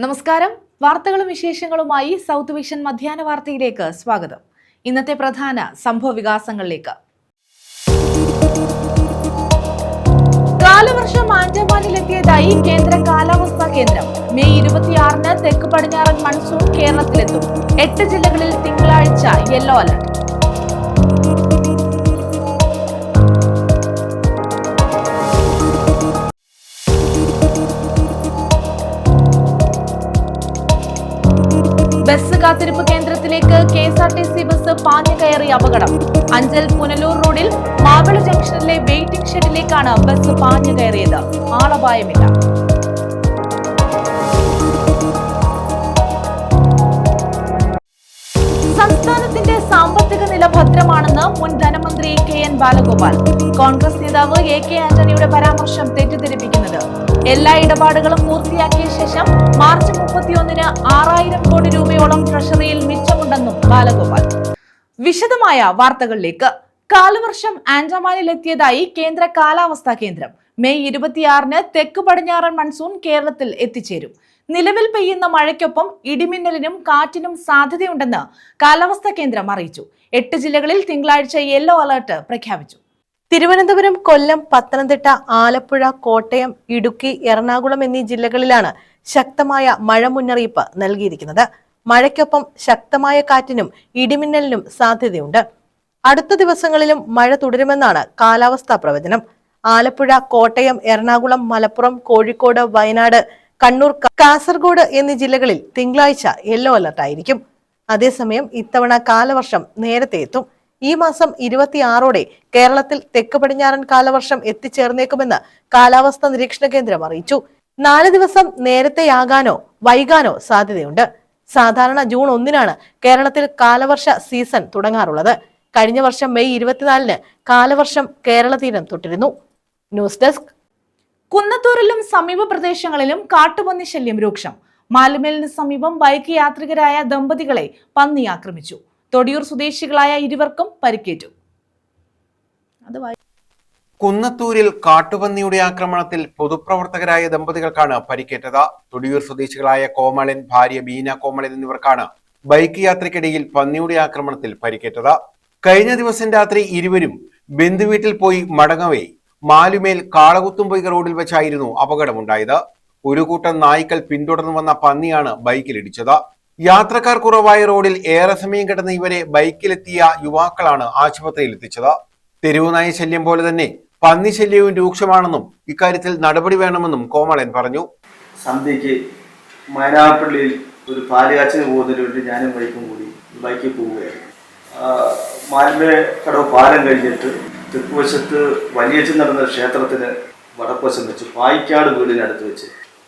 നമസ്കാരം. വാർത്തകളും വിശേഷങ്ങളുമായി സൗത്ത് വിഷൻ മധ്യാഹ്ന വാർത്തയിലേക്ക് സ്വാഗതം. ഇന്നത്തെ പ്രധാന സംഭവ വികാസങ്ങളിലേക്ക്. കാലവർഷം ആൻഡമാനിലെത്തിയതായി കേന്ദ്ര കാലാവസ്ഥാ കേന്ദ്രം. മെയ് 26-ന് തെക്ക് പടിഞ്ഞാറൻ മൺസൂൺ കേരളത്തിലെത്തും. 8 ജില്ലകളിൽ തിങ്കളാഴ്ച യെല്ലോ അലർട്ട്. ബസ് കാത്തിരിപ്പ് കേന്ദ്രത്തിലേക്ക് KSRTC ബസ് പാഞ്ഞു കയറി അപകടം. അഞ്ചൽ പുനലൂർ റോഡിൽ മാവിള ജംഗ്ഷനിലെ വെയിറ്റിംഗ് ഷെഡിലേക്കാണ് ബസ് പാഞ്ഞു കയറിയത്. ആളപായമില്ല. സംസ്ഥാനത്തിന്റെ സാമ്പത്തിക നില ഭദ്രമാണെന്ന് മുൻ ധനമന്ത്രി KN ബാലഗോപാൽ. കോൺഗ്രസ് നേതാവ് AK ആന്റണിയുടെ പരാമർശം തെറ്റിദ്ധരിപ്പിക്കുന്നത്. എല്ലാ ഇടപാടുകളും പൂർത്തിയാക്കിയ ശേഷം മാർച്ച് 31-ന് 6000 കോടി രൂപയോളം ട്രഷറിയിൽ മിച്ചമുണ്ടെന്നും ബാലഗോപാൽ. വിശദമായ വാർത്തകളിലേക്ക്. കാലവർഷം ആൻഡമാനിലെത്തിയതായി കേന്ദ്ര കാലാവസ്ഥാ കേന്ദ്രം. മെയ് 26-ന് തെക്ക് പടിഞ്ഞാറൻ മൺസൂൺ കേരളത്തിൽ എത്തിച്ചേരും. നിലവിൽ പെയ്യുന്ന മഴയ്ക്കൊപ്പം ഇടിമിന്നലിനും കാറ്റിനും സാധ്യതയുണ്ടെന്ന് കാലാവസ്ഥാ കേന്ദ്രം അറിയിച്ചു. 8 ജില്ലകളിൽ തിങ്കളാഴ്ച യെല്ലോ അലർട്ട് പ്രഖ്യാപിച്ചു. തിരുവനന്തപുരം, കൊല്ലം, പത്തനംതിട്ട, ആലപ്പുഴ, കോട്ടയം, ഇടുക്കി, എറണാകുളം എന്നീ ജില്ലകളിലാണ് ശക്തമായ മഴ മുന്നറിയിപ്പ് നൽകിയിരിക്കുന്നത്. മഴയ്ക്കൊപ്പം ശക്തമായ കാറ്റിനും ഇടിമിന്നലിനും സാധ്യതയുണ്ട്. അടുത്ത ദിവസങ്ങളിലും മഴ തുടരുമെന്നാണ് കാലാവസ്ഥാ പ്രവചനം. ആലപ്പുഴ, കോട്ടയം, എറണാകുളം, മലപ്പുറം, കോഴിക്കോട്, വയനാട്, കണ്ണൂർ, കാസർഗോഡ് എന്നീ ജില്ലകളിൽ തിങ്കളാഴ്ച യെല്ലോ അലർട്ട് ആയിരിക്കും. അതേസമയം ഇത്തവണ കാലവർഷം നേരത്തെ എത്തും. ഈ മാസം 26-ഓടെ കേരളത്തിൽ തെക്ക് പടിഞ്ഞാറൻ കാലവർഷം എത്തിച്ചേർന്നേക്കുമെന്ന് കാലാവസ്ഥാ നിരീക്ഷണ കേന്ദ്രം അറിയിച്ചു. 4 ദിവസം നേരത്തെയാകാനോ വൈകാനോ സാധ്യതയുണ്ട്. സാധാരണ ജൂൺ 1-നാണ് കേരളത്തിൽ കാലവർഷ സീസൺ തുടങ്ങാറുള്ളത്. കഴിഞ്ഞ വർഷം മെയ് 24-ന് കാലവർഷം കേരള തീരം തൊട്ടിരുന്നു. News desk. കുന്നത്തൂരിലും സമീപ പ്രദേശങ്ങളിലും കാട്ടുപന്നി ശല്യം രൂക്ഷം. മാലുമേലിന് സമീപം ബൈക്ക് യാത്രികരായ ദമ്പതികളെ പന്നി ആക്രമിച്ചു. തൊടിയൂർ സ്വദേശികളായ ഇരുവർക്കും പരിക്കേറ്റു. കുന്നത്തൂരിൽ കാട്ടുപന്നിയുടെ ആക്രമണത്തിൽ പൊതുപ്രവർത്തകരായ ദമ്പതികൾക്കാണ് പരിക്കേറ്റത്. തൊടിയൂർ സ്വദേശികളായ കോമളൻ, ഭാര്യ ബീന കോമളൻ എന്നിവർക്കാണ് ബൈക്ക് യാത്രയ്ക്കിടയിൽ പന്നിയുടെ ആക്രമണത്തിൽ പരിക്കേറ്റത്. കഴിഞ്ഞ ദിവസം രാത്രി ഇരുവരും ബന്ധുവീട്ടിൽ പോയി മടങ്ങവേ മാലുമേൽ കാളകുത്തുംപൊയ്ക റോഡിൽ വെച്ചായിരുന്നു അപകടമുണ്ടായത്. ഒരു കൂട്ടം നായ്ക്കൾ പിന്തുടർന്നു വന്ന പന്നിയാണ് ബൈക്കിലിടിച്ചത്. യാത്രക്കാർ കുറവായ റോഡിൽ ഏറെ സമയം കിടന്ന ഇവരെ ബൈക്കിലെത്തിയ യുവാക്കളാണ് ആശുപത്രിയിൽ എത്തിച്ചത്. തെരുവുനായ ശല്യം പോലെ തന്നെ പന്നി ശല്യവും രൂക്ഷമാണെന്നും ഇക്കാര്യത്തിൽ നടപടി വേണമെന്നും കോമളൻ പറഞ്ഞു. സന്ധ്യയ്ക്ക് മൈനാപ്പള്ളിയിൽ ഒരു പാലുകാച്ചിന് പോകുന്നതിന് വേണ്ടി ഞാനും ബൈക്കും കൂടി ബൈക്കിൽ പോവുകയായിരുന്നു. മാലിന്യ കടവ് പാലം കഴിഞ്ഞിട്ട് തെക്കുവശത്ത് വലിയച്ഛൻ നടന്ന ക്ഷേത്രത്തിന് വടക്കുവശം വെച്ച് പായിക്കാട് വീടിനടുത്ത് വെച്ച്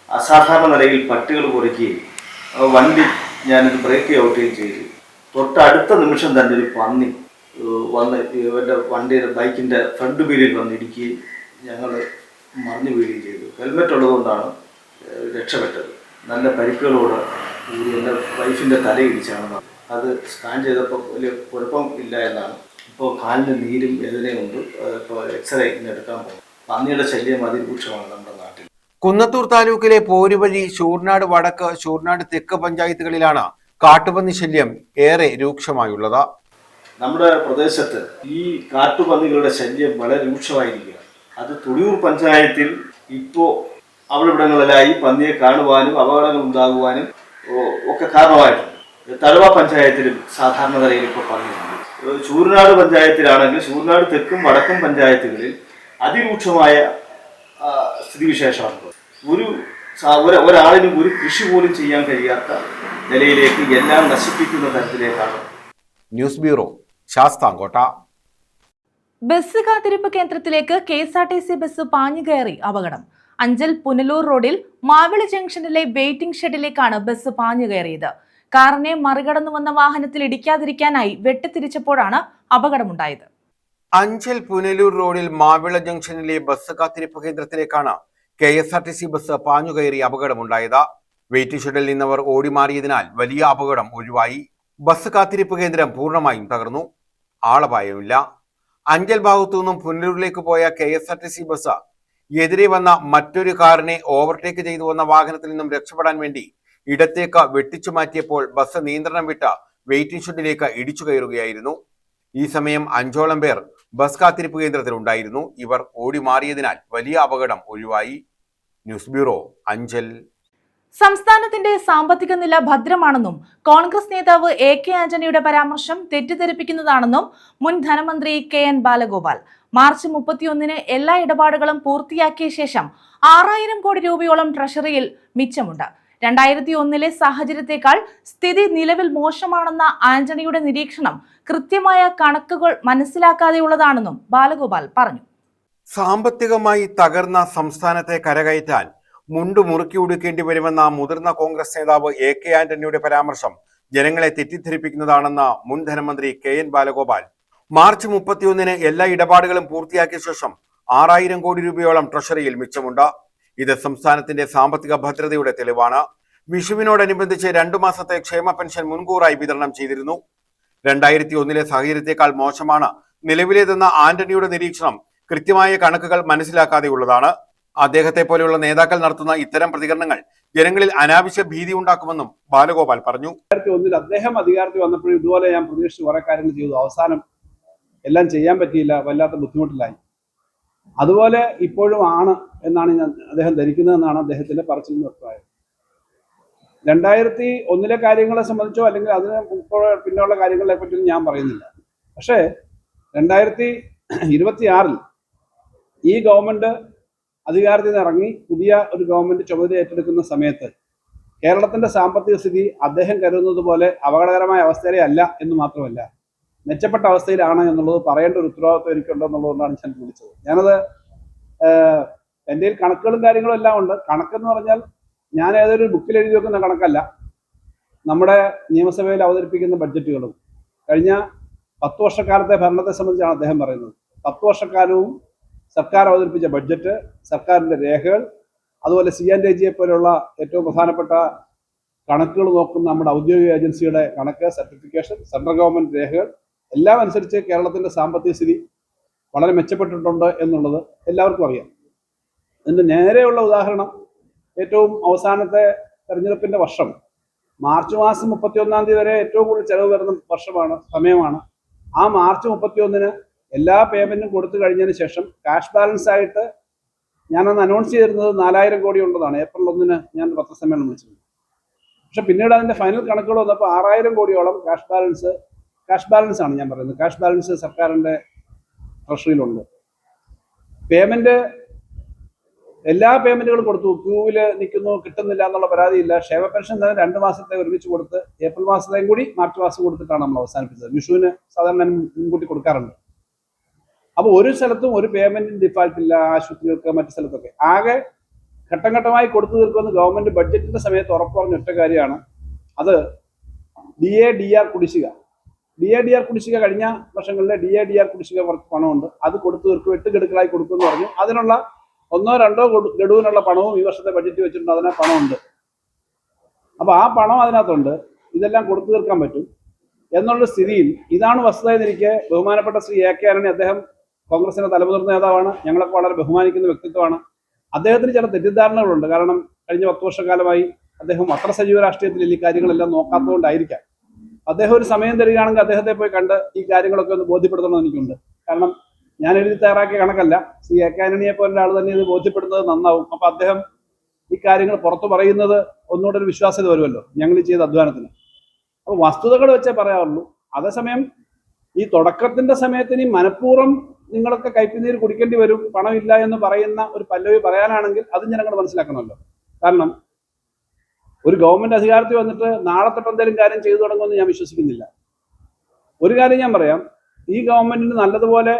അസാധാരണ നിലയിൽ പട്ടികൾ കുറിക്കുകയും വണ്ടി ഞാനൊരു ബ്രേക്ക് ഔട്ടുകയും ചെയ്തു. തൊട്ടടുത്ത നിമിഷം തന്നെ ഒരു പന്നി വന്ന് ഇവരുടെ വണ്ടിയുടെ ബൈക്കിൻ്റെ ഫ്രണ്ട് വീലിൽ വന്നിരിക്കുകയും ഞങ്ങൾ മറിഞ്ഞു വീഴുകയും ചെയ്തു. ഹെൽമെറ്റ് ഉള്ളതുകൊണ്ടാണ് രക്ഷപ്പെട്ടത്. നല്ല പരിക്കുകളോട് എൻ്റെ വൈഫിൻ്റെ തലയിടിച്ചാണ്. അത് സ്കാൻ ചെയ്തപ്പോൾ വലിയ കുഴപ്പം ഇല്ല എന്നാണ്. ഇപ്പോൾ കാലിന് നീരും വേദനയുണ്ട്. ഇപ്പോൾ എക്സ്റേ ഇന്ന് എടുക്കാൻ പോകും. പന്നിയുടെ ശല്യം അതിരൂക്ഷമാണ് നമ്മുടെ നാട്ടിൽ. കുന്നത്തൂർ താലൂക്കിലെ പോരുവഴി, ശൂർനാട് വടക്ക്, ശൂർനാട് തെക്ക് പഞ്ചായത്തുകളിലാണ് കാട്ടുപന്നി ശല്യം ഏറെ രൂക്ഷമായുള്ളത്. നമ്മുടെ പ്രദേശത്ത് ഈ കാട്ടുപന്നികളുടെ ശല്യം വളരെ രൂക്ഷമായിരിക്കുക. അത് തുടിയൂർ പഞ്ചായത്തിൽ ഇപ്പോൾ അവിടെവിടങ്ങളിലായി പന്നിയെ കാണുവാനും അപകടങ്ങൾ ഉണ്ടാകുവാനും ഒക്കെ കാരണമായിട്ടുണ്ട്. തഴവ പഞ്ചായത്തിലും സാധാരണ നിലയിൽ ഇപ്പോൾ പന്നിയുണ്ട്. ശൂർനാട് പഞ്ചായത്തിലാണെങ്കിൽ ശൂർനാട് തെക്കും വടക്കും പഞ്ചായത്തുകളിൽ അതിരൂക്ഷമായ സ്ഥിതിവിശേഷമാണ്. ഒരാളിനും ഒരു കൃഷി പോലും ചെയ്യാൻ കഴിയാത്ത നിലയിലേക്ക് എല്ലാം നശിപ്പിക്കുന്ന തരത്തിലേക്കാണ്. News bureau, Sasthamkotta. ബസ് കാത്തിരിപ്പ് കേന്ദ്രത്തിലേക്ക് KSRTC ബസ് പാഞ്ഞു കയറി അപകടം. അഞ്ചൽ പുനലൂർ റോഡിൽ മാവിള ജംഗ്ഷനിലെ വെയിറ്റിംഗ് ഷെഡിലേക്കാണ് ബസ് പാഞ്ഞു കയറിയത്. കാറിനെ മറികടന്നു വന്ന വാഹനത്തിൽ ഇടിക്കാതിരിക്കാനായി വെട്ടിത്തിരിച്ചപ്പോഴാണ് അപകടമുണ്ടായത്. അഞ്ചൽ പുനലൂർ റോഡിൽ മാവിള ജംഗ്ഷനിലെ ബസ് കാത്തിരിപ്പ് കേന്ദ്രത്തിലേക്കാണ് KSRTC ബസ് പാഞ്ഞുകയറി അപകടമുണ്ടായത്. വെയിറ്റിംഗ് ഷെഡിൽ നിന്നവർ ഓടിമാറിയതിനാൽ വലിയ അപകടം ഒഴിവായി. ബസ് കാത്തിരിപ്പ് കേന്ദ്രം പൂർണ്ണമായും തകർന്നു. ആളപായമില്ല. അഞ്ചൽ ഭാഗത്തു നിന്നും പുനലൂരിലേക്ക് പോയ KSRTC ബസ് എതിരെ വന്ന മറ്റൊരു കാറിനെ ഓവർടേക്ക് ചെയ്തു വന്ന വാഹനത്തിൽ നിന്നും രക്ഷപ്പെടാൻ വേണ്ടി ഇടത്തേക്ക് വെട്ടിച്ചു മാറ്റിയപ്പോൾ ബസ് നിയന്ത്രണം വിട്ട വെയിറ്റിംഗ് ഷെഡിലേക്ക് ഇടിച്ചു കയറുകയായിരുന്നു. ഈ സമയം 5ഓളം പേർ ബസ് കാത്തിരിപ്പ് കേന്ദ്രത്തിലുണ്ടായിരുന്നു. ഇവർ ഓടി മാറിയതിനാൽ വലിയ അപകടം ഒഴിവായി. News bureau, Anchal. സംസ്ഥാനത്തിന്റെ സാമ്പത്തിക നില ഭദ്രമാണെന്നും കോൺഗ്രസ് നേതാവ് AK ആന്റണിയുടെ പരാമർശം തെറ്റിദ്ധരിപ്പിക്കുന്നതാണെന്നും മുൻ ധനമന്ത്രി KN ബാലഗോപാൽ. മാർച്ച് 31-ന് എല്ലാ ഇടപാടുകളും പൂർത്തിയാക്കിയ ശേഷം 6000 കോടി രൂപയോളം ട്രഷറിയിൽ മിച്ചമുണ്ട്. 2001-ലെ സാഹചര്യത്തെക്കാൾ സ്ഥിതി നിലവിൽ മോശമാണെന്ന ആന്റണിയുടെ നിരീക്ഷണം കൃത്യമായ കണക്കുകൾ മനസ്സിലാക്കാതെയുള്ളതാണെന്നും ബാലഗോപാൽ പറഞ്ഞു. സാമ്പത്തികമായി തകർന്ന സംസ്ഥാനത്തെ കരകയറ്റാൻ മുണ്ടു മുറുക്കി ഉടുക്കേണ്ടി വരുമെന്ന മുതിർന്ന കോൺഗ്രസ് നേതാവ് AK ആന്റണിയുടെ പരാമർശം ജനങ്ങളെ തെറ്റിദ്ധരിപ്പിക്കുന്നതാണെന്ന് മുൻ ധനമന്ത്രി KN ബാലഗോപാൽ. മാർച്ച് 31-ന് എല്ലാ ഇടപാടുകളും പൂർത്തിയാക്കിയ ശേഷം 6000 കോടി രൂപയോളം ട്രഷറിയിൽ മിച്ചമുണ്ട്. ഇത് സംസ്ഥാനത്തിന്റെ സാമ്പത്തിക ഭദ്രതയുടെ തെളിവാണ്. വിഷുവിനോടനുബന്ധിച്ച് 2 മാസത്തെ ക്ഷേമ പെൻഷൻ മുൻകൂറായി വിതരണം ചെയ്തിരുന്നു. 2001-ലെ സാഹചര്യത്തെക്കാൾ മോശമാണ് നിലവിലേതെന്ന ആന്റണിയുടെ നിരീക്ഷണം കൃത്യമായ കണക്കുകൾ മനസ്സിലാക്കാതെയുള്ളതാണ്. അദ്ദേഹത്തെ പോലെയുള്ള നേതാക്കൾ നടത്തുന്ന ഇത്തരം പ്രതികരണങ്ങൾ ജനങ്ങളിൽ അനാവശ്യ ഭീതി ഉണ്ടാക്കുമെന്നും ബാലഗോപാൽ പറഞ്ഞു. 2001-ൽ അദ്ദേഹം അധികാരത്തിൽ വന്നപ്പോഴും ഇതുപോലെ ഞാൻ പ്രതീക്ഷിച്ച് കുറെ കാര്യങ്ങൾ ചെയ്തു. അവസാനം എല്ലാം ചെയ്യാൻ പറ്റിയില്ല, വല്ലാത്ത ബുദ്ധിമുട്ടിലായി. അതുപോലെ ഇപ്പോഴും ആണ് എന്നാണ് അദ്ദേഹം ധരിക്കുന്നതെന്നാണ് അദ്ദേഹത്തിന്റെ പറച്ചിൽ വ്യക്തമായത്. 2001-ലെ കാര്യങ്ങളെ സംബന്ധിച്ചോ അല്ലെങ്കിൽ അതിന് പിന്നെയുള്ള കാര്യങ്ങളെ പറ്റിയൊന്നും ഞാൻ പറയുന്നില്ല. പക്ഷേ 2026-ൽ ഈ ഗവൺമെന്റ് അധികാരത്തിൽ നിന്ന് ഇറങ്ങി പുതിയ ഒരു ഗവൺമെന്റ് ചുമതല ഏറ്റെടുക്കുന്ന സമയത്ത് കേരളത്തിന്റെ സാമ്പത്തിക സ്ഥിതി അദ്ദേഹം കരുതുന്നത് പോലെ അപകടകരമായ അവസ്ഥയിലേ അല്ല എന്ന് മാത്രമല്ല, മെച്ചപ്പെട്ട അവസ്ഥയിലാണ് എന്നുള്ളത് പറയേണ്ട ഒരു ഉത്തരവാദിത്വം എനിക്കുണ്ടോ എന്നുള്ളതുകൊണ്ടാണ് ഞാൻ വിളിച്ചത്. ഞാനത് എൻ്റെ കണക്കുകളും കാര്യങ്ങളും എല്ലാം ഉണ്ട്. കണക്കെന്ന് പറഞ്ഞാൽ ഞാൻ ഏതൊരു ബുക്കിൽ എഴുതി വെക്കുന്ന കണക്കല്ല, നമ്മുടെ നിയമസഭയിൽ അവതരിപ്പിക്കുന്ന ബഡ്ജറ്റുകളും കഴിഞ്ഞ 10 വർഷക്കാലത്തെ ഭരണത്തെ സംബന്ധിച്ചാണ് അദ്ദേഹം പറയുന്നത്. 10 വർഷക്കാലവും സർക്കാർ അവതരിപ്പിച്ച ബഡ്ജറ്റ്, സർക്കാരിൻ്റെ രേഖകൾ, അതുപോലെ CNAG പോലെയുള്ള ഏറ്റവും പ്രധാനപ്പെട്ട കണക്കുകൾ നോക്കുന്ന നമ്മുടെ ഔദ്യോഗിക ഏജൻസിയുടെ കണക്ക്, സർട്ടിഫിക്കേഷൻ, സെൻട്രൽ ഗവൺമെൻറ് രേഖകൾ എല്ലാം അനുസരിച്ച് കേരളത്തിൻ്റെ സാമ്പത്തിക സ്ഥിതി വളരെ മെച്ചപ്പെട്ടിട്ടുണ്ട് എന്നുള്ളത് എല്ലാവർക്കും അറിയാം. ഇതിൻ്റെ നേരെയുള്ള ഉദാഹരണം ഏറ്റവും അവസാനത്തെ തെരഞ്ഞെടുപ്പിൻ്റെ വർഷം മാർച്ച് മാസം 31-ാം തീയതി വരെ ഏറ്റവും കൂടുതൽ ചെലവ് വരുന്ന സമയമാണ്. ആ മാർച്ച് 31-ന് എല്ലാ പേയ്മെന്റും കൊടുത്തു കഴിഞ്ഞതിന് ശേഷം ക്യാഷ് ബാലൻസ് ആയിട്ട് ഞാനന്ന് അനൗൺസ് ചെയ്തിരുന്നത് 4000 കോടി ഉള്ളതാണ്. ഏപ്രിൽ 1-ന് ഞാൻ പത്രസമ്മേളനം വിളിച്ചത്. പക്ഷെ പിന്നീട് അതിന്റെ ഫൈനൽ കണക്കുകൾ വന്നപ്പോൾ 6000 കോടിയോളം ക്യാഷ് ബാലൻസ് ആണ് ഞാൻ പറയുന്നത്. ക്യാഷ് ബാലൻസ് സർക്കാരിന്റെ ട്രഷറിയിലുണ്ട്. പേയ്മെന്റ് എല്ലാ പേയ്മെന്റുകളും കൊടുത്തു. ക്യൂവിൽ നിൽക്കുന്നു, കിട്ടുന്നില്ല എന്നുള്ള പരാതിയില്ല. ക്ഷേമ പെൻഷൻ തന്നെ 2 മാസത്തെ ഒരുമിച്ച് കൊടുത്ത് ഏപ്രിൽ മാസത്തെയും കൂടി മാർച്ച് മാസം കൊടുത്തിട്ടാണ് നമ്മൾ അവസാനിപ്പിച്ചത്. വിഷുവിന് സാധാരണ മുൻകൂട്ടി കൊടുക്കാറുണ്ട്. അപ്പോൾ ഒരു സ്ഥലത്തും ഒരു പേയ്മെന്റിന് ഡിഫാൾട്ട് ഇല്ല. ആശുപത്രികൾക്ക്, മറ്റു സ്ഥലത്തൊക്കെ ആകെ ഘട്ടം ഘട്ടമായി കൊടുത്തു തീർക്കുമെന്ന് ഗവൺമെന്റ് ബഡ്ജറ്റിന്റെ സമയത്ത് ഉറപ്പ് പറഞ്ഞ ഒറ്റ കാര്യമാണ്. അത് DADR കുടിശ്ശിക. DADR കുടിശ്ശിക കഴിഞ്ഞ വർഷങ്ങളിലെ DADR കുടിശ്ശിക കുറച്ച് പണമുണ്ട്, അത് കൊടുത്തു തീർക്കും, 8 ഗഡുക്കളായി കൊടുക്കുമെന്ന് പറഞ്ഞു. അതിനുള്ള 1 or 2 ഗഡുവിനുള്ള പണവും ഈ വർഷത്തെ ബഡ്ജറ്റ് വെച്ചിട്ടുണ്ട്. അതിന് പണമുണ്ട്. അപ്പോൾ ആ പണം അതിനകത്തുണ്ട്. ഇതെല്ലാം കൊടുത്തു തീർക്കാൻ പറ്റും എന്നുള്ള സ്ഥിതിയിൽ ഇതാണ് വസ്തുത എന്നിരിക്കെ ബഹുമാനപ്പെട്ട ശ്രീ AK ആന്റണി, അദ്ദേഹം കോൺഗ്രസിന്റെ തലമുതിർന്ന നേതാവാണ്, ഞങ്ങളൊക്കെ വളരെ ബഹുമാനിക്കുന്ന വ്യക്തിത്വമാണ്. അദ്ദേഹത്തിന് ചില തെറ്റിദ്ധാരണകളുണ്ട്. കാരണം കഴിഞ്ഞ 10 വർഷക്കാലമായി അദ്ദേഹം അത്ര സജീവ രാഷ്ട്രീയത്തിൽ ഈ കാര്യങ്ങളെല്ലാം നോക്കാത്തതുകൊണ്ടായിരിക്കാം. അദ്ദേഹം ഒരു സമയം തരികയാണെങ്കിൽ അദ്ദേഹത്തെ പോയി കണ്ട് ഈ കാര്യങ്ങളൊക്കെ ഒന്ന് ബോധ്യപ്പെടുത്തണമെന്ന് എനിക്കുണ്ട്. കാരണം ഞാൻ എഴുതി തയ്യാറാക്കിയ കണക്കല്ല, ശ്രീ AK ആന്റണിയെ പോലെ ആൾ തന്നെ ഇത് ബോധ്യപ്പെടുന്നത് നന്നാവും. അപ്പൊ അദ്ദേഹം ഈ കാര്യങ്ങൾ പുറത്തു പറയുന്നത് ഒന്നുകൂടെ ഒരു വിശ്വാസ്യത വരുമല്ലോ ഞങ്ങൾ ചെയ്ത അധ്വാനത്തിന്. അപ്പൊ വസ്തുതകൾ വെച്ചേ പറയാറുള്ളൂ. അതേസമയം ഈ തുടക്കത്തിന്റെ സമയത്ത് ഇനി മനഃപൂർവ്വം നിങ്ങളൊക്കെ കൈപ്പിനീര് കുടിക്കേണ്ടി വരും, പണമില്ല എന്ന് പറയുന്ന ഒരു പല്ലവി പറയാനാണെങ്കിൽ അതും ജനങ്ങൾ മനസ്സിലാക്കണമല്ലോ. കാരണം ഒരു ഗവൺമെന്റ് അധികാരത്തിൽ വന്നിട്ട് നാളെ തൊട്ട് എന്തെങ്കിലും കാര്യം ചെയ്തു തുടങ്ങുമെന്ന് ഞാൻ വിശ്വസിക്കുന്നില്ല. ഒരു കാര്യം ഞാൻ പറയാം, ഈ ഗവൺമെന്റിന് നല്ലതുപോലെ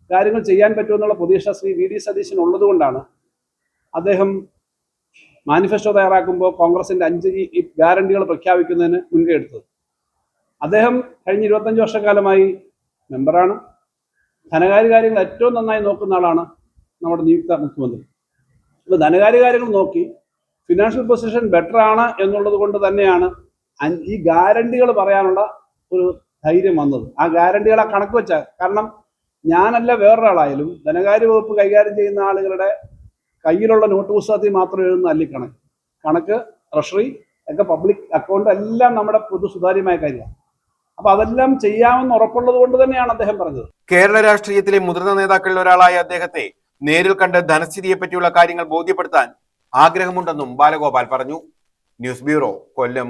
കാര്യങ്ങൾ ചെയ്യാൻ പറ്റുമെന്നുള്ള പ്രതീക്ഷ ശ്രീ VD സതീശൻ ഉള്ളത് കൊണ്ടാണ് അദ്ദേഹം മാനിഫെസ്റ്റോ തയ്യാറാക്കുമ്പോൾ കോൺഗ്രസിന്റെ 5 ഗ്യാരണ്ടികൾ പ്രഖ്യാപിക്കുന്നതിന് മുൻകൈ എടുത്തത്. അദ്ദേഹം കഴിഞ്ഞ 25 വർഷക്കാലമായി മെമ്പറാണ്. ധനകാര്യ കാര്യങ്ങൾ ഏറ്റവും നന്നായി നോക്കുന്ന ആളാണ് നമ്മുടെ നിയുക്ത മുഖ്യമന്ത്രി. അപ്പോൾ ധനകാര്യ കാര്യങ്ങൾ നോക്കി ഫിനാൻഷ്യൽ പൊസിഷൻ ബെറ്റർ ആണ് എന്നുള്ളത് കൊണ്ട് തന്നെയാണ് ഈ ഗ്യാരണ്ടികൾ പറയാനുള്ള ഒരു ധൈര്യം വന്നത്. ആ ഗ്യാരണ്ടികളെ കണക്ക് വെച്ചാൽ, കാരണം ഞാനല്ല വേറൊരാളായാലും ധനകാര്യ വകുപ്പ് കൈകാര്യം ചെയ്യുന്ന ആളുകളുടെ കയ്യിലുള്ള നോട്ട് പുസ്തകത്തിൽ മാത്രം എഴുതുന്ന അല്ലി കണക്ക് ട്രഷറി ഒക്കെ പബ്ലിക് അക്കൗണ്ട് എല്ലാം നമ്മുടെ സുതാര്യമായ കാര്യമാണ്. അപ്പൊ അതെല്ലാം ചെയ്യാമെന്ന് ഉറപ്പുള്ളത് കൊണ്ട് തന്നെയാണ് അദ്ദേഹം പറഞ്ഞത്. കേരള രാഷ്ട്രീയത്തിലെ മുതിർന്ന നേതാക്കളിൽ ഒരാളായ അദ്ദേഹത്തെ നേരിൽ കണ്ട് ധനസ്ഥിതിയെ പറ്റിയുള്ള കാര്യങ്ങൾ ബോധ്യപ്പെടുത്താൻ ആഗ്രഹമുണ്ടെന്നും ബാലഗോപാൽ പറഞ്ഞു. ന്യൂസ് ബ്യൂറോ, കൊല്ലം.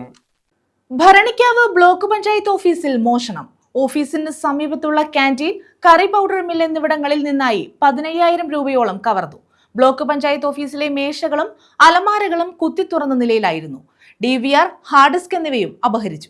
ഭരണിക്കാവ് ബ്ലോക്ക് പഞ്ചായത്ത് ഓഫീസിൽ മോഷണം. ഓഫീസിന് സമീപത്തുള്ള ക്യാന്റീൻ, കറി പൗഡർ മിൽ എന്നിവിടങ്ങളിൽ നിന്നായി 15,000 രൂപയോളം കവർന്നു. ബ്ലോക്ക് പഞ്ചായത്ത് ഓഫീസിലെ മേശകളും അലമാരകളും കുത്തിത്തുറന്ന നിലയിലായിരുന്നു. DVR, ഹാർഡ് ഡിസ്ക് എന്നിവയും അപഹരിച്ചു.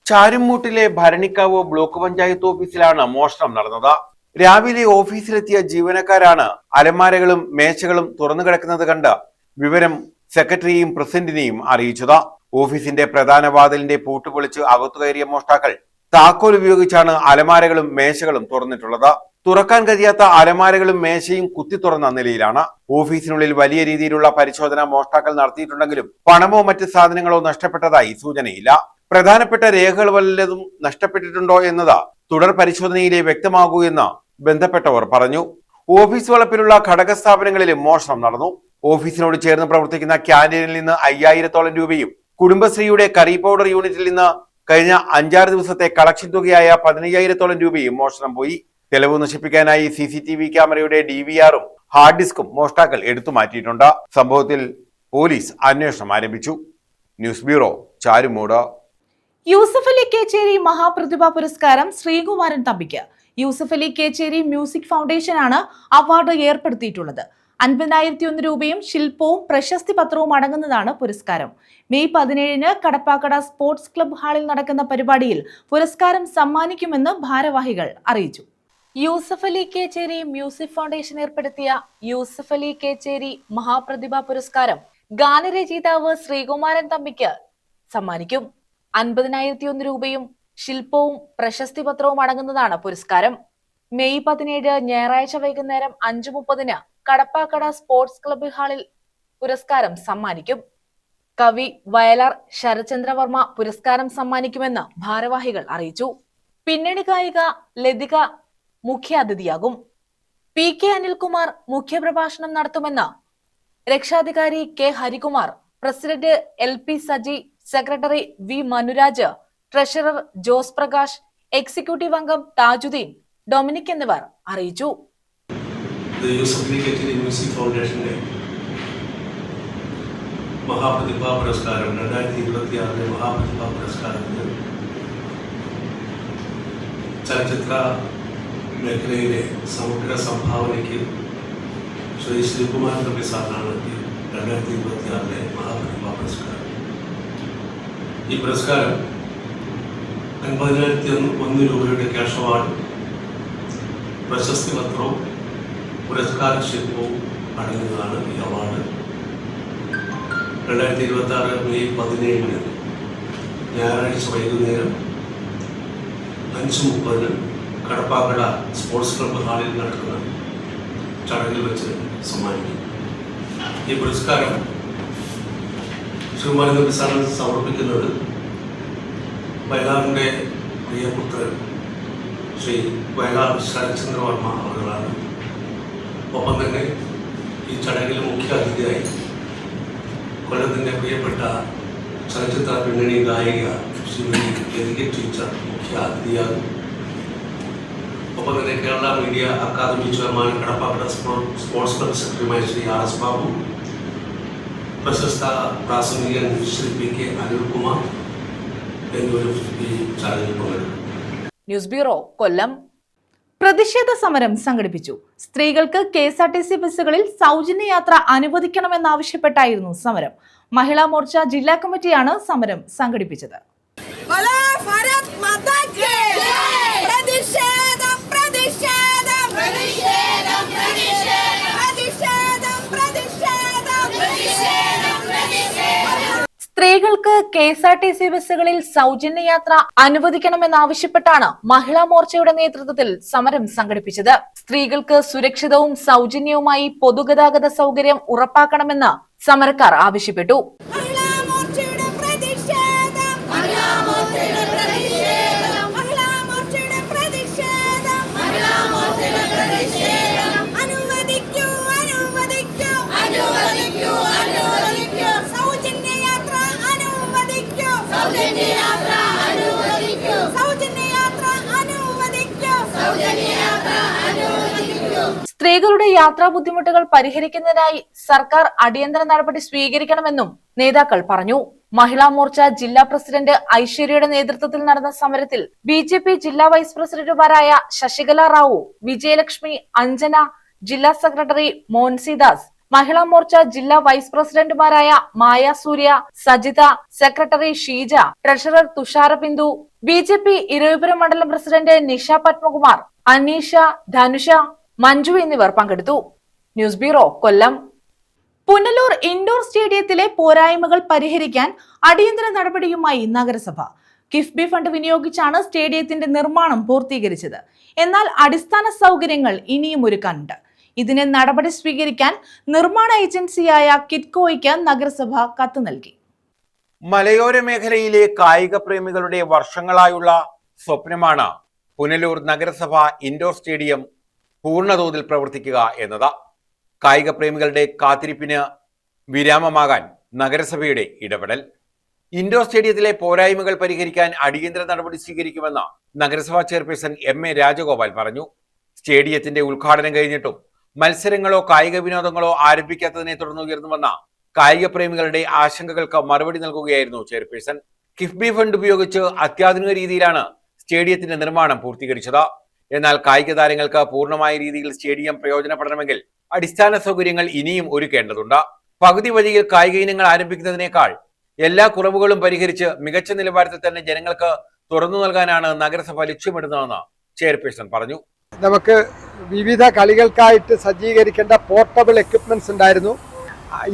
ചാരുമൂട്ടിലെ ഭരണിക്കാവ് ബ്ലോക്ക് പഞ്ചായത്ത് ഓഫീസിലാണ് മോഷണം നടന്നത്. രാവിലെ ഓഫീസിലെത്തിയ ജീവനക്കാരാണ് അലമാരകളും മേശകളും തുറന്നു കിടക്കുന്നത് കണ്ട് വിവരം സെക്രട്ടറിയെയും പ്രസിഡന്റിനെയും അറിയിച്ചത്. ഓഫീസിന്റെ പ്രധാന വാതിലിന്റെ പൂട്ട് പൊളിച്ച് അകത്തു കയറിയ മോഷ്ടാക്കൾ താക്കോൽ ഉപയോഗിച്ചാണ് അലമാരകളും മേശകളും തുറന്നിട്ടുള്ളത്. തുറക്കാൻ കഴിയാത്ത അലമാരകളും മേശയും കുത്തി തുറന്ന നിലയിലാണ്. ഓഫീസിനുള്ളിൽ വലിയ രീതിയിലുള്ള പരിശോധന മോഷ്ടാക്കൾ നടത്തിയിട്ടുണ്ടെങ്കിലും പണമോ മറ്റ് സാധനങ്ങളോ നഷ്ടപ്പെട്ടതായി സൂചനയില്ല. പ്രധാനപ്പെട്ട രേഖകൾ വല്ലതും നഷ്ടപ്പെട്ടിട്ടുണ്ടോ എന്നത് തുടർ പരിശോധനയിലെ വ്യക്തമാകൂ എന്ന് ബന്ധപ്പെട്ടവർ പറഞ്ഞു. ഓഫീസ് വളപ്പിലുള്ള ഘടക സ്ഥാപനങ്ങളിലും മോഷണം നടന്നു. ഓഫീസിനോട് ചേർന്ന് പ്രവർത്തിക്കുന്ന ക്യാന്റീനിൽ നിന്ന് 5,000-ഓളം രൂപയും കുടുംബശ്രീയുടെ കറി പൗഡർ യൂണിറ്റിൽ നിന്ന് കഴിഞ്ഞ 5-6 ദിവസത്തെ കളക്ഷൻ തുകയായ 15,000-ഓളം രൂപയും മോഷണം പോയി. തെളിവ് നശിപ്പിക്കാനായി CCTV ക്യാമറയുടെ DVR-ഉം ഹാർഡ് ഡിസ്കും മോഷ്ടാക്കൾ എടുത്തു മാറ്റിയിട്ടുണ്ട്. സംഭവത്തിൽ പോലീസ് അന്വേഷണം ആരംഭിച്ചു. News bureau, Charummood. യൂസഫ് അലി കേച്ചേരി മഹാപ്രതിഭാ പുരസ്കാരം ശ്രീകുമാരൻ തമ്പിക്ക്. യൂസഫ് അലി കേച്ചേരി മ്യൂസിക് ഫൗണ്ടേഷനാണ് അവാർഡ് ഏർപ്പെടുത്തിയിട്ടുള്ളത്. 50,001 രൂപയും ശില്പവും പ്രശസ്തി പത്രവും അടങ്ങുന്നതാണ് പുരസ്കാരം. മെയ് 17-ന് കടപ്പാക്കട സ്പോർട്സ് ക്ലബ് ഹാളിൽ നടക്കുന്ന പരിപാടിയിൽ പുരസ്കാരം സമ്മാനിക്കുമെന്ന് ഭാരവാഹികൾ അറിയിച്ചു. യൂസഫ് അലി കേച്ചേരി മ്യൂസിക് ഫൗണ്ടേഷൻ ഏർപ്പെടുത്തിയ യൂസഫ് അലി കേച്ചേരി മഹാപ്രതിഭാ പുരസ്കാരം ഗാനരചയിതാവ് ശ്രീകുമാരൻ തമ്പിക്ക് സമ്മാനിക്കും. 50,001 രൂപയും ശില്പവും പ്രശസ്തി പത്രവും അടങ്ങുന്നതാണ് പുരസ്കാരം. മെയ് 17 ഞായറാഴ്ച വൈകുന്നേരം 5:30-ന് കടപ്പാക്കട സ്പോർട്സ് ക്ലബ് ഹാളിൽ പുരസ്കാരം സമ്മാനിക്കും. കവി വയലാർ ശരചന്ദ്രവർമ്മ പുരസ്കാരം സമ്മാനിക്കുമെന്ന് ഭാരവാഹികൾ അറിയിച്ചു. പിന്നണി ഗായിക ലതിക മുഖ്യാതിഥിയാകും. PK അനിൽകുമാർ മുഖ്യപ്രഭാഷണം നടത്തുമെന്ന് രക്ഷാധികാരി K Harikumar, president LP Saji, secretary V Manuraj, treasurer Jose Prakash, executive അംഗം താജുദ്ദീൻ, ഡൊമിനിക് എന്നിവർ അറിയിച്ചു. യൂസഫ് അലി കേച്ചേരി മ്യൂസിക് ഫൗണ്ടേഷന്റെ മഹാപ്രതിഭാ പുരസ്കാരം 2026 മഹാപ്രതിഭാ പുരസ്കാരത്തിന് ചലച്ചിത്ര മേഖലയിലെ സമഗ്ര സംഭാവനയ്ക്ക് ശ്രീ ശ്രീകുമാരൻ തമ്പി സാറിനാണ് 2026 മഹാപ്രതിഭാ പുരസ്കാരം. ഈ പുരസ്കാരം 50,001 രൂപയുടെ ക്യാഷ് അവാർഡ്, പ്രശസ്തി പത്രവും പുരസ്കാര ശില്പവും അടങ്ങുന്നതാണ് ഈ അവാർഡ്. 2026 മെയ് 17-ന് ഞായറാഴ്ച വൈകുന്നേരം 5:30-ന് കടപ്പാക്കട സ്പോർട്സ് ക്ലബ് ഹാളിൽ നടക്കുന്ന ചടങ്ങിൽ വെച്ച് സമ്മാനിക്കും. ഈ പുരസ്കാരം ശ്രീകുമാരൻ തമ്പി സാറിന് സമർപ്പിക്കുന്നത് വയലാറിൻ്റെ പ്രിയപുത്രൻ ശ്രീ വയലാർ ശരചന്ദ്രവർമ്മ അവர்களാണ്. ഒപ്പം തന്നെ ഈ ചടങ്ങിൽ മുഖ്യ അതിഥിയായി കൊല്ലത്തിൻ്റെ പ്രിയപ്പെട്ട ചലച്ചിത്ര പിന്നണി ഗായിക ശ്രീമതി ലതിക ടീച്ചർ മുഖ്യ അതിഥിയാകും. ഒപ്പം തന്നെ Kerala media academy chairman Kadappakkada sports club സെക്രട്ടറിയുമായ ശ്രീ RS ബാബു, പ്രശസ്ത പ്രാസംഗികൻ ശ്രീ PK അനിൽകുമാർ എന്നിവരും ഈ ചടങ്ങിൽ പങ്കെടുക്കും. ന്യൂസ് ബ്യൂറോ, കൊല്ലം. പ്രതിഷേധ സമരം സംഘടിപ്പിച്ചു. സ്ത്രീകൾക്ക് KSRTC ബസ്സുകളിൽ സൗജന്യ യാത്ര അനുവദിക്കണമെന്നാവശ്യപ്പെട്ടായിരുന്നു സമരം. മഹിളാ മോർച്ച ജില്ലാ കമ്മിറ്റിയാണ് സമരം സംഘടിപ്പിച്ചത്. സ്ത്രീകൾക്ക് KSRTC ബസ്സുകളിൽ സൗജന്യ യാത്ര അനുവദിക്കണമെന്നാവശ്യപ്പെട്ടാണ് മഹിളാ മോർച്ചയുടെ നേതൃത്വത്തിൽ സമരം സംഘടിപ്പിച്ചത്. സ്ത്രീകൾക്ക് സുരക്ഷിതവും സൗജന്യവുമായി പൊതുഗതാഗത സൗകര്യം ഉറപ്പാക്കണമെന്ന് സമരക്കാർ ആവശ്യപ്പെട്ടു. സ്ത്രീകളുടെ യാത്രാ ബുദ്ധിമുട്ടുകൾ പരിഹരിക്കുന്നതിനായി സർക്കാർ അടിയന്തര നടപടി സ്വീകരിക്കണമെന്നും നേതാക്കൾ പറഞ്ഞു. മഹിളാ മോർച്ച ജില്ലാ പ്രസിഡന്റ് ഐശ്വര്യയുടെ നേതൃത്വത്തിൽ നടന്ന സമരത്തിൽ ബിജെപി ജില്ലാ വൈസ് പ്രസിഡന്റുമാരായ ശശികല റാവു, വിജയലക്ഷ്മി, അഞ്ജന, ജില്ലാ സെക്രട്ടറി മോൻസിദാസ്, മഹിളാ മോർച്ച ജില്ലാ വൈസ് പ്രസിഡന്റുമാരായ Maya Surya, Sajitha, secretary Sheeja, treasurer Thushara Bindu, BJP Eravipuram മണ്ഡലം പ്രസിഡന്റ് നിഷ പത്മകുമാർ, അനീഷ, ധനുഷ, മഞ്ജു എന്നിവർ പങ്കെടുത്തു. News bureau, Kollam. Punalur indoor സ്റ്റേഡിയത്തിലെ പോരായ്മകൾ പരിഹരിക്കാൻ അടിയന്തര നടപടിയുമായി നഗരസഭ. കിഫ്ബി ഫണ്ട് വിനിയോഗിച്ചാണ് സ്റ്റേഡിയത്തിന്റെ നിർമ്മാണം പൂർത്തീകരിച്ചത്. എന്നാൽ അടിസ്ഥാന സൗകര്യങ്ങൾ ഇനിയും ഒരുക്കാനുണ്ട്. ഇതിന് നടപടി സ്വീകരിക്കാൻ നിർമ്മാണ ഏജൻസിയായ കിറ്റ്കോയ്ക്ക് നഗരസഭ കത്ത് നൽകി. മലയോര മേഖലയിലെ കായിക പ്രേമികളുടെ വർഷങ്ങളായുള്ള സ്വപ്നമാണ് പുനലൂർ നഗരസഭ ഇൻഡോർ സ്റ്റേഡിയം പൂർണ്ണതോതിൽ പ്രവർത്തിക്കുക എന്നത്. കായിക പ്രേമികളുടെ കാത്തിരിപ്പിന് വിരാമമാകാൻ നഗരസഭയുടെ ഇടപെടൽ. ഇൻഡോർ സ്റ്റേഡിയത്തിലെ പോരായ്മകൾ പരിഹരിക്കാൻ അടിയന്തര നടപടി സ്വീകരിക്കുമെന്ന് നഗരസഭാ ചെയർപേഴ്സൺ എം.എ. രാജഗോപാൽ പറഞ്ഞു. സ്റ്റേഡിയത്തിന്റെ ഉദ്ഘാടനം കഴിഞ്ഞിട്ടും മത്സരങ്ങളോ കായിക വിനോദങ്ങളോ ആരംഭിക്കാത്തതിനെ തുടർന്ന് ഉയർന്നുവന്ന കായിക പ്രേമികളുടെ ആശങ്കകൾക്ക് മറുപടി നൽകുകയായിരുന്നു ചെയർപേഴ്സൺ. കിഫ്ബി ഫണ്ട് ഉപയോഗിച്ച് അത്യാധുനിക രീതിയിലാണ് സ്റ്റേഡിയത്തിന്റെ നിർമ്മാണം പൂർത്തീകരിച്ചത്. എന്നാൽ കായിക താരങ്ങൾക്ക് പൂർണ്ണമായ രീതിയിൽ സ്റ്റേഡിയം പ്രയോജനപ്പെടണമെങ്കിൽ അടിസ്ഥാന സൗകര്യങ്ങൾ ഇനിയും ഒരുക്കേണ്ടതുണ്ട്. പകുതി വഴിയിൽ കായിക ഇനങ്ങൾ ആരംഭിക്കുന്നതിനേക്കാൾ എല്ലാ കുറവുകളും പരിഹരിച്ച് മികച്ച നിലവാരത്തിൽ തന്നെ ജനങ്ങൾക്ക് തുറന്നു നൽകാനാണ് നഗരസഭ ലക്ഷ്യമിടുന്നതെന്ന് ചെയർപേഴ്സൺ പറഞ്ഞു. നമുക്ക് വിവിധ കളികൾക്കായിട്ട് സജ്ജീകരിക്കേണ്ട പോർട്ടബിൾ എക്യുപ്മെന്റ്സ് ഉണ്ടായിരുന്നു.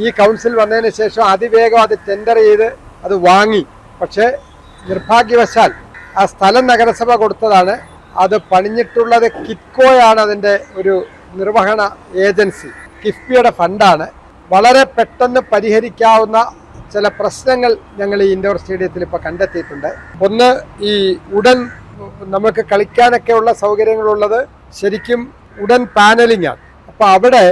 ഈ കൗൺസിൽ വന്നതിന് ശേഷം അതിവേഗം അത് ടെൻഡർ ചെയ്ത് അത് വാങ്ങി. പക്ഷേ നിർഭാഗ്യവശാൽ ആ സ്ഥലം നഗരസഭ കൊടുത്തതാണ്. അത് പണിഞ്ഞിട്ടുള്ളത് കിറ്റ്കോയാണ് അതിൻ്റെ ഒരു നിർവഹണ ഏജൻസി. കിഫ്ബിയുടെ ഫണ്ടാണ്. വളരെ പെട്ടെന്ന് പരിഹരിക്കാവുന്ന ചില പ്രശ്നങ്ങൾ ഞങ്ങൾ ഈ ഇൻഡോർ സ്റ്റേഡിയത്തിൽ ഇപ്പോൾ കണ്ടെത്തിയിട്ടുണ്ട്. ഒന്ന്, ഈ ഉടൻ നമുക്ക് കളിക്കാനൊക്കെയുള്ള സൗകര്യങ്ങളുള്ളത് ശരിക്കും ഉടൻ പാനലിംഗ് ആണ്. അപ്പോൾ അവിടെ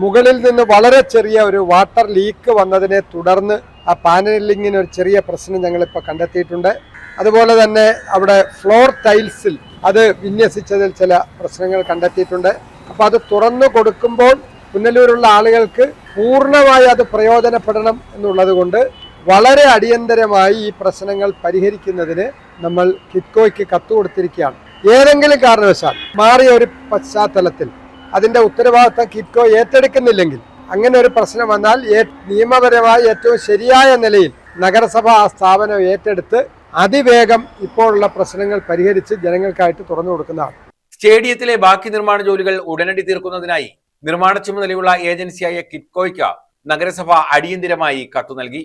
മുകളിൽ നിന്ന് വളരെ ചെറിയ ഒരു വാട്ടർ ലീക്ക് വന്നതിനെ തുടർന്ന് ആ പാനലിങ്ങിന് ഒരു ചെറിയ പ്രശ്നം ഞങ്ങളിപ്പോൾ കണ്ടെത്തിയിട്ടുണ്ട്. അതുപോലെ തന്നെ അവിടെ ഫ്ലോർ ടൈൽസിൽ അത് വിന്യസിച്ചതിൽ ചില പ്രശ്നങ്ങൾ കണ്ടെത്തിയിട്ടുണ്ട്. അപ്പോൾ അത് തുറന്നു കൊടുക്കുമ്പോൾ പുനലൂരുള്ള ആളുകൾക്ക് പൂർണ്ണമായി അത് പ്രയോജനപ്പെടണം എന്നുള്ളത് കൊണ്ട് വളരെ അടിയന്തരമായി ഈ പ്രശ്നങ്ങൾ പരിഹരിക്കുന്നതിന് നമ്മൾ കിറ്റ്കോയ്ക്ക് കത്ത് കൊടുത്തിരിക്കുകയാണ്. ഏതെങ്കിലും കാരണവശാൽ മാറിയ ഒരു പശ്ചാത്തലത്തിൽ അതിന്റെ ഉത്തരവാദിത്തം കിറ്റ്കോ ഏറ്റെടുക്കുന്നില്ലെങ്കിൽ, അങ്ങനെ ഒരു പ്രശ്നം വന്നാൽ നിയമപരമായി ഏറ്റവും ശരിയായ നിലയിൽ നഗരസഭ ആ സ്ഥാപനം ഏറ്റെടുത്ത് അതിവേഗം ഇപ്പോഴുള്ള പ്രശ്നങ്ങൾ പരിഹരിച്ച് ജനങ്ങൾക്കായിട്ട് തുറന്നു കൊടുക്കുന്നതാണ്. സ്റ്റേഡിയത്തിലെ ബാക്കി നിർമ്മാണ ജോലികൾ ഉടനടി തീർക്കുന്നതിനായി നിർമ്മാണ ചുമതലയുള്ള ഏജൻസിയായ കിറ്റ്കോയ്ക്ക് നഗരസഭ അടിയന്തരമായി കത്തു നൽകി.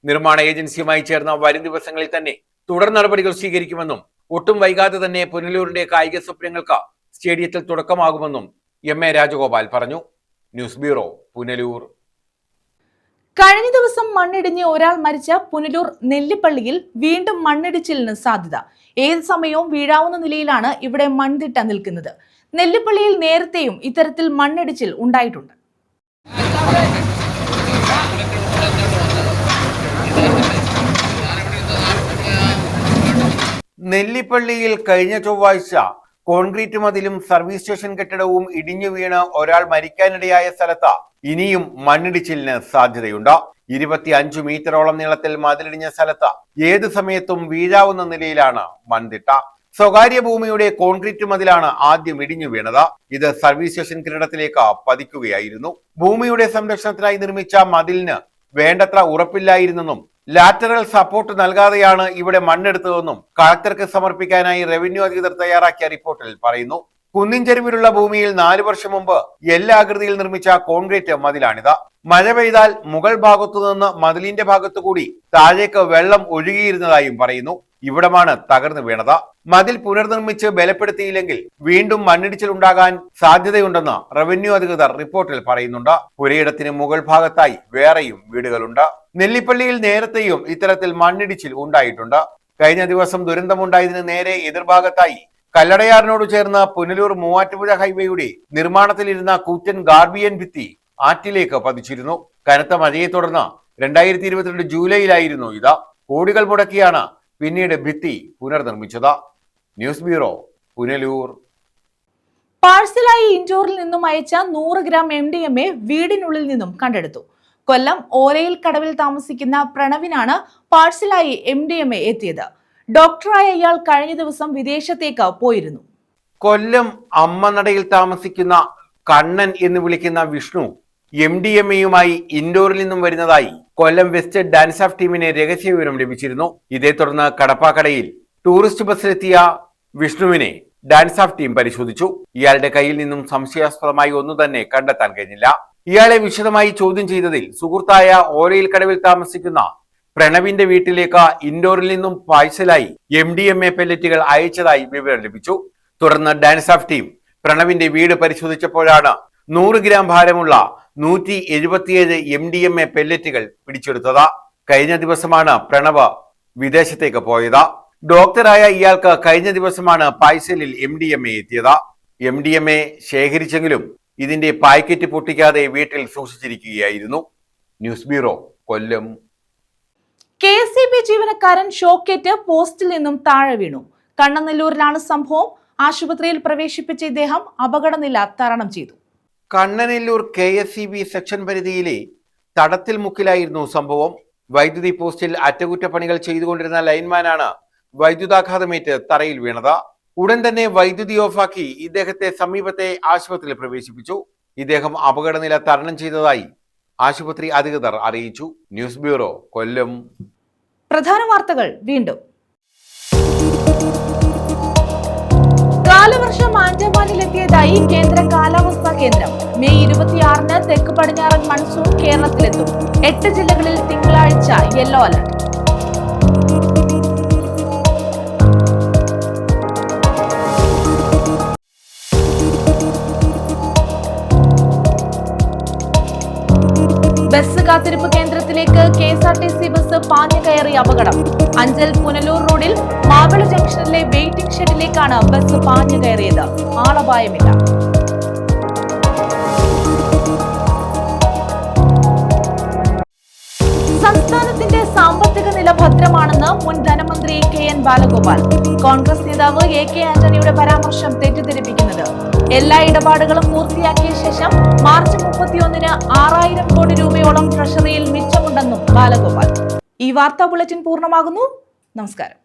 നിർമ്മാണ ഏജൻസിയുമായി ചേർന്ന വരും ദിവസങ്ങളിൽ തന്നെ തുടർ നടപടികൾ സ്വീകരിക്കുമെന്നും ഒട്ടും വൈകാതെ തന്നെ പുനലൂരിന്റെ കായിക സ്വപ്നങ്ങൾക്ക് സ്റ്റേഡിയത്തിൽ തുടക്കമാകുമെന്നും എം.എ. രാജഗോപാൽ പറഞ്ഞു. News bureau, Punalur. കഴിഞ്ഞ ദിവസം മണ്ണിടിഞ്ഞ് ഒരാൾ മരിച്ച പുനലൂർ നെല്ലിപ്പള്ളിയിൽ വീണ്ടും മണ്ണിടിച്ചിലിന് സാധ്യത. ഏത് സമയവും വീഴാവുന്ന നിലയിലാണ് ഇവിടെ മൺതിട്ട നിൽക്കുന്നത്. നെല്ലിപ്പള്ളിയിൽ നേരത്തെയും ഇത്തരത്തിൽ മണ്ണിടിച്ചിൽ ഉണ്ടായിട്ടുണ്ട്. നെല്ലിപ്പള്ളിയിൽ കഴിഞ്ഞ ചൊവ്വാഴ്ച കോൺക്രീറ്റ് മതിലും സർവീസ് സ്റ്റേഷൻ കെട്ടിടവും ഇടിഞ്ഞു വീണ് ഒരാൾ മരിക്കാനിടയായ സ്ഥലത്ത് ഇനിയും മണ്ണിടിച്ചിലിന് സാധ്യതയുണ്ട്. 25 മീറ്ററോളം നീളത്തിൽ മതിലിടിഞ്ഞ സ്ഥലത്ത് ഏത് സമയത്തും വീഴാവുന്ന നിലയിലാണ് മൺതിട്ട. സ്വകാര്യ ഭൂമിയുടെ കോൺക്രീറ്റ് മതിലാണ് ആദ്യം ഇടിഞ്ഞു വീണത്. ഇത് സർവീസ് സ്റ്റേഷൻ കെട്ടിടത്തിലേക്ക് പതിക്കുകയായിരുന്നു. ഭൂമിയുടെ സംരക്ഷണത്തിനായി നിർമ്മിച്ച മതിലിന് വേണ്ടത്ര ഉറപ്പില്ലായിരുന്നെന്നും ലാറ്ററൽ സപ്പോർട്ട് നൽകാതെയാണ് ഇവിടെ മണ്ണെടുത്തതെന്നും കളക്ടർക്ക് സമർപ്പിക്കാനായി റവന്യൂ അധികൃതർ തയ്യാറാക്കിയ റിപ്പോർട്ടിൽ പറയുന്നു. കുന്നിൻ ചെരുവിലുള്ള ഭൂമിയിൽ 4 വർഷം മുമ്പ് എല്ലാകൃതിയിൽ നിർമ്മിച്ച കോൺക്രീറ്റ് മതിലാണിത്. മഴ പെയ്താൽ മുകൾ ഭാഗത്തു നിന്ന് മതിലിന്റെ ഭാഗത്തു കൂടി താഴേക്ക് വെള്ളം ഒഴുകിയിരുന്നതായും പറയുന്നു. ഇവിടമാണ് തകർന്നു വീണത്. മതിൽ പുനർനിർമ്മിച്ച് ബലപ്പെടുത്തിയില്ലെങ്കിൽ വീണ്ടും മണ്ണിടിച്ചിൽ ഉണ്ടാകാൻ സാധ്യതയുണ്ടെന്ന് റവന്യൂ അധികൃതർ റിപ്പോർട്ടിൽ പറയുന്നുണ്ട്. പുരയിടത്തിന് മുകൾ ഭാഗത്തായി വേറെയും വീടുകളുണ്ട്. നെല്ലിപ്പള്ളിയിൽ നേരത്തെയും ഇത്തരത്തിൽ മണ്ണിടിച്ചിൽ ഉണ്ടായിട്ടുണ്ട്. കഴിഞ്ഞ ദിവസം ദുരന്തമുണ്ടായതിന് നേരെ എതിർഭാഗത്തായി കല്ലടയാറിനോട് ചേർന്ന് പുനലൂർ മൂവാറ്റുപുഴ ഹൈവേയുടെ നിർമ്മാണത്തിലിരുന്ന കൂറ്റൻ ഗാർബിയൻ ഭിത്തി ആറ്റിലേക്ക് പതിച്ചിരുന്നു. കനത്ത മഴയെ തുടർന്ന് 2022 ജൂലൈയിലായിരുന്നു ഇത്. കോടികൾ മുടക്കിയാണ് പിന്നീട് ഭിത്തി പുനർനിർമ്മിച്ചത്. News bureau, Punalur. പാഴ്സലായി ഇൻഡോറിൽ നിന്നും അയച്ച 100 ഗ്രാം MDMA വീടിനുള്ളിൽ നിന്നും കണ്ടെടുത്തു. കൊല്ലം ഓലയിൽ കടവിൽ താമസിക്കുന്ന പ്രണവിനാണ് പാഴ്സലായി MDMA എത്തിയത്. ഡോക്ടറായ ഇയാൾ കഴിഞ്ഞ ദിവസം വിദേശത്തേക്ക് പോയിരുന്നു. കൊല്ലം അമ്മനടയിൽ താമസിക്കുന്ന കണ്ണൻ എന്ന് വിളിക്കുന്ന വിഷ്ണു MDMAയുമായി ഇൻഡോറിൽ നിന്നും വരുന്നതായി കൊല്ലം വെസ്റ്റ് ഡാൻസ് ഓഫ് ടീമിന് രഹസ്യ വിവരം ലഭിച്ചിരുന്നു. ഇതേ തുടർന്ന് കടപ്പാക്കടയിൽ ടൂറിസ്റ്റ് ബസ്സിലെത്തിയ വിഷ്ണുവിനെ ഡാൻസ് ഓഫ് ടീം പരിശോധിച്ചു. ഇയാളുടെ കയ്യിൽ നിന്നും സംശയാസ്പദമായി ഒന്നും തന്നെ കണ്ടെത്താൻ കഴിഞ്ഞില്ല. ഇയാളെ വിശദമായി ചോദ്യം ചെയ്തതിൽ സുഹൃത്തായ ഓലയിൽ കടവിൽ താമസിക്കുന്ന പ്രണവിന്റെ വീട്ടിലേക്ക് ഇൻഡോറിൽ നിന്നും പാഴ്സലായി MDMA പെല്ലറ്റുകൾ അയച്ചതായി വിവരം ലഭിച്ചു. തുടർന്ന് ഡാൻസ് ഓഫ് ടീം പ്രണവിന്റെ വീട് പരിശോധിച്ചപ്പോഴാണ് 100 ഗ്രാം ഭാരമുള്ള 177 MDMA പെല്ലറ്റുകൾ പിടിച്ചെടുത്തത്. കഴിഞ്ഞ ദിവസമാണ് പ്രണവ് വിദേശത്തേക്ക് പോയത്. ഡോക്ടറായ ഇയാൾക്ക് കഴിഞ്ഞ ദിവസമാണ് പാഴ്സലിൽ MDMA എത്തിയത്. MDMA ശേഖരിച്ചെങ്കിലും ഇതിന്റെ പാക്കറ്റ് പൊട്ടിക്കാതെ വീട്ടിൽ സൂക്ഷിച്ചിരിക്കുകയായിരുന്നു. ന്യൂസ് ബ്യൂറോ, കൊല്ലം. KSEB ജീവനക്കാരൻ ഷോക്കേറ്റ് പോസ്റ്റിൽ നിന്നും താഴെ വീണു. കണ്ണനല്ലൂരിലാണ് സംഭവം. ആശുപത്രിയിൽ പ്രവേശിപ്പിച്ച ഇദ്ദേഹം അപകടനില തരണം ചെയ്തു. കണ്ണനല്ലൂർ KSEB സെക്ഷൻ പരിധിയിലെ തടത്തിൽ മുക്കിലായിരുന്നു സംഭവം. വൈദ്യുതി പോസ്റ്റിൽ അറ്റകുറ്റപ്പണികൾ ചെയ്തുകൊണ്ടിരുന്ന ലൈൻമാനാണ് വൈദ്യുതാഘാതമേറ്റ് തറയിൽ വീണത്. ഉടൻ തന്നെ വൈദ്യുതി ഓഫാക്കി ഇദ്ദേഹത്തെ സമീപത്തെ ആശുപത്രിയിൽ പ്രവേശിപ്പിച്ചു. ഇദ്ദേഹം അപകടനില തരണം ചെയ്തതായി ആശുപത്രി അധികൃതർ അറിയിച്ചു. ന്യൂസ് ബ്യൂറോ, കൊല്ലം. പ്രധാന വാർത്തകൾ വീണ്ടും. കാലവർഷം ആൻഡമാനിലെത്തിയതായി കേന്ദ്ര കാലാവസ്ഥാ കേന്ദ്രം. മെയ് 26-ന് തെക്ക് പടിഞ്ഞാറൻ മൺസൂൺ കേരളത്തിലെത്തും. 8 ജില്ലകളിൽ തിങ്കളാഴ്ച യെല്ലോ അലർട്ട്. ബസ് കാത്തിരിപ്പ് കേന്ദ്രത്തിലേക്ക് KSRTC ബസ് പാഞ്ഞു കയറി അപകടം. അഞ്ചൽ പുനലൂർ റോഡിൽ മാവിള ജംഗ്ഷനിലെ വെയിറ്റിംഗ് ഷെഡിലേക്കാണ് ബസ് പാഞ്ഞു കയറിയത്. ആളപായമില്ല. സംസ്ഥാനത്തിന്റെ സാമ്പത്തിക നില ഭദ്രമാണെന്ന് മുൻ ധനമന്ത്രി KN ബാലഗോപാൽ. കോൺഗ്രസ് നേതാവ് AK ആന്റണിയുടെ പരാമർശം തെറ്റിദ്ധരിപ്പിക്കുന്നത്. എല്ലാ ഇടപാടുകളും പൂർത്തിയാക്കിയ ശേഷം മാർച്ച് 31-ന് 6000 കോടി രൂപയോളം ട്രഷറിയിൽ മിച്ചമുണ്ടെന്നും ബാലഗോപാൽ. ഈ വാർത്താ ബുള്ളറ്റിൻ പൂർണ്ണമാകുന്നു. നമസ്കാരം.